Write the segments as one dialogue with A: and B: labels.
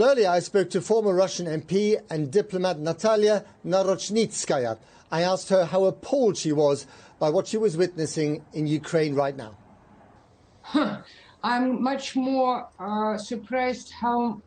A: Earlier, I spoke to former Russian MP and diplomat Natalya Narochnitskaya. I asked her how appalled she was by what she was witnessing in Ukraine right now.
B: I'm much more surprised how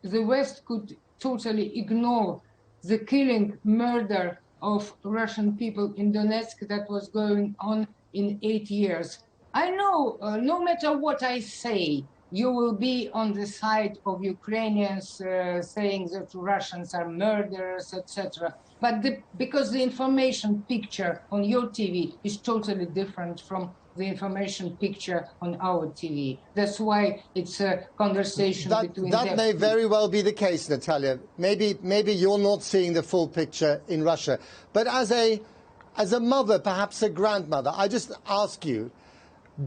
B: the West could totally ignore the killing, murder of Russian people in Donetsk that was going on in 8 years. I know no matter what I say, you will be on the side of Ukrainians saying that Russians are murderers, etc. But because the information picture on your TV is totally different from the information picture on our TV. That's why it's a conversation between them.
A: That may very well be the case, Natalya. Maybe you're not seeing the full picture in Russia. But as a mother, perhaps a grandmother, I just ask you,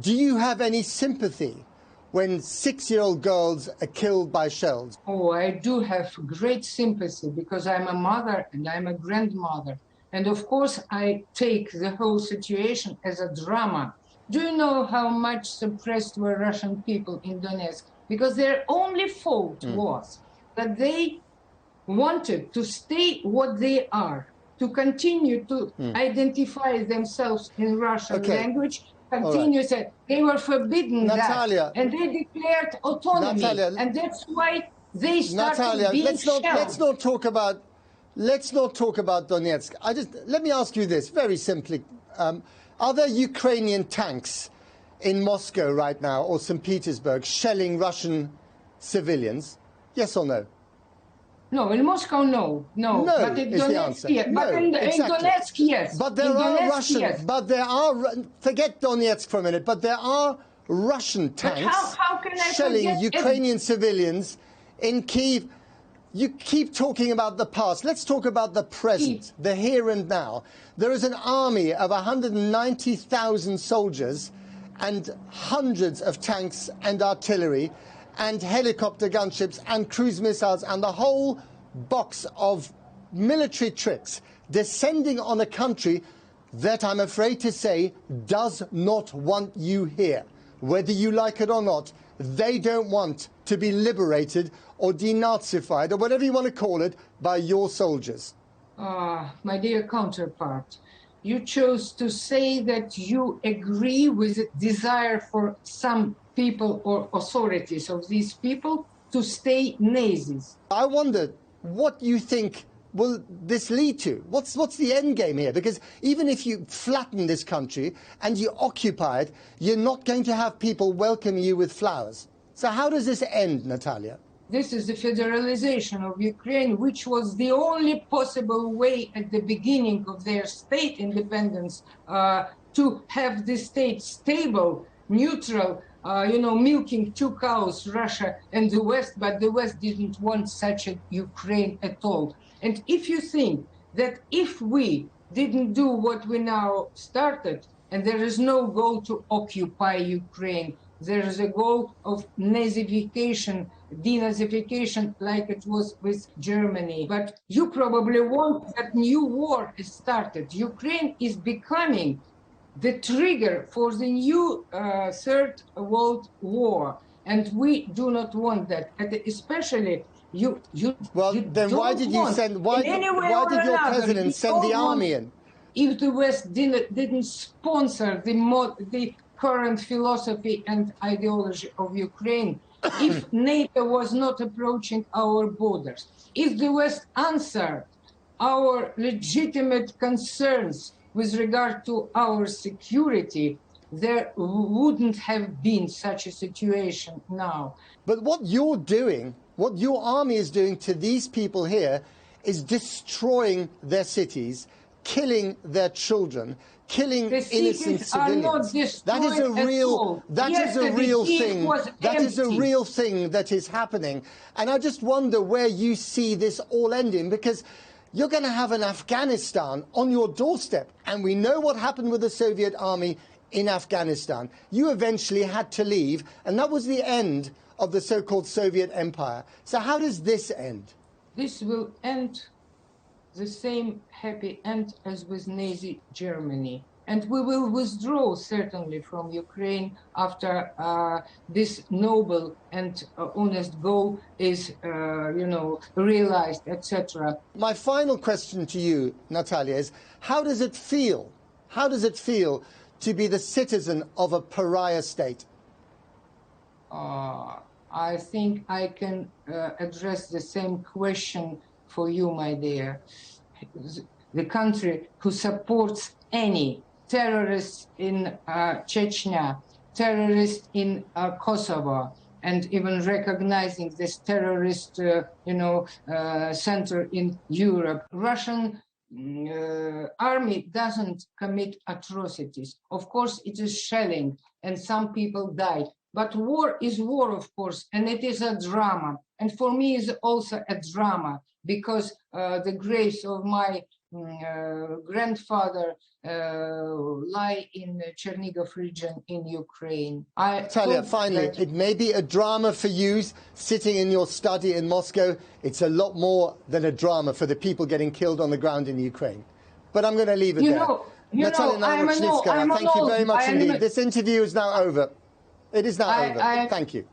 A: do you have any sympathy when 6-year-old girls are killed by shells?
B: Oh, I do have great sympathy because I'm a mother and I'm a grandmother. And of course, I take the whole situation as a drama. Do you know how much suppressed were Russian people in Donetsk? Because their only fault was that they wanted to stay what they are, to continue to identify themselves in Russian language, continuously. Right. They were forbidden
A: Natalya,
B: that, and they declared autonomy,
A: Natalya,
B: and that's why they started
A: Natalya,
B: being
A: let's not talk about Donetsk. Let me ask you this very simply: are there Ukrainian tanks in Moscow right now or St. Petersburg shelling Russian civilians? Yes or no?
B: No, in Moscow, no. But in Donetsk, yes.
A: No,
B: but in Donetsk, yes.
A: But there are Russian. Yes. But there are. Forget Donetsk for a minute. But there are Russian tanks shelling Ukrainian civilians in Kyiv. You keep talking about the past. Let's talk about the present, the here and now. There is an army of 190,000 soldiers and hundreds of tanks and artillery and helicopter gunships and cruise missiles and the whole box of military tricks descending on a country that, I'm afraid to say, does not want you here. Whether you like it or not, they don't want to be liberated or denazified or whatever you want to call it by your soldiers.
B: My dear counterpart, you chose to say that you agree with the desire for some people or authorities of these people to stay Nazis.
A: I wonder what you think will this lead to? What's the end game here? Because even if you flatten this country and you occupy it, you're not going to have people welcome you with flowers. So how does this end, Natalya?
B: This is the federalization of Ukraine, which was the only possible way at the beginning of their state independence to have the state stable, neutral, milking two cows, Russia and the West, but the West didn't want such a Ukraine at all. And if you think that if we didn't do what we now started, and there is no goal to occupy Ukraine, there is a goal of Nazification, denazification, like it was with Germany. But you probably want that new war is started. Ukraine is becoming the trigger for the new Third World War, and we do not want that. And especially
A: why did your president send the army in?
B: If the West didn't sponsor the current philosophy and ideology of Ukraine, if NATO was not approaching our borders, if the West answered our legitimate concerns with regard to our security, there wouldn't have been such a situation now.
A: But what you're doing, what your army is doing to these people here is destroying their cities, killing their children, killing innocent civilians. That is a real thing. That is a real thing that is happening. And I just wonder where you see this all ending, because you're going to have an Afghanistan on your doorstep. And we know what happened with the Soviet army in Afghanistan. You eventually had to leave, and that was the end of the so-called Soviet empire. So how does this end?
B: This will end the same happy end as with Nazi Germany. And we will withdraw certainly from Ukraine after this noble and honest goal is, realized, etc.
A: My final question to you, Natalya, is how does it feel? How does it feel to be the citizen of a pariah state?
B: I think I can address the same question for you, my dear. The country who supports any terrorists in Chechnya, terrorists in Kosovo, and even recognizing this terrorist, center in Europe. Russian army doesn't commit atrocities. Of course, it is shelling, and some people died. But war is war, of course, and it is a drama. And for me, it's also a drama because the graves of my grandfather lie in the Chernigov region in Ukraine.
A: Natalya, finally, it may be a drama for you sitting in your study in Moscow. It's a lot more than a drama for the people getting killed on the ground in Ukraine. But I'm going to leave it there. Natalya Narochnitskaya, thank you very much indeed. This interview is now over. It is now over. Thank you.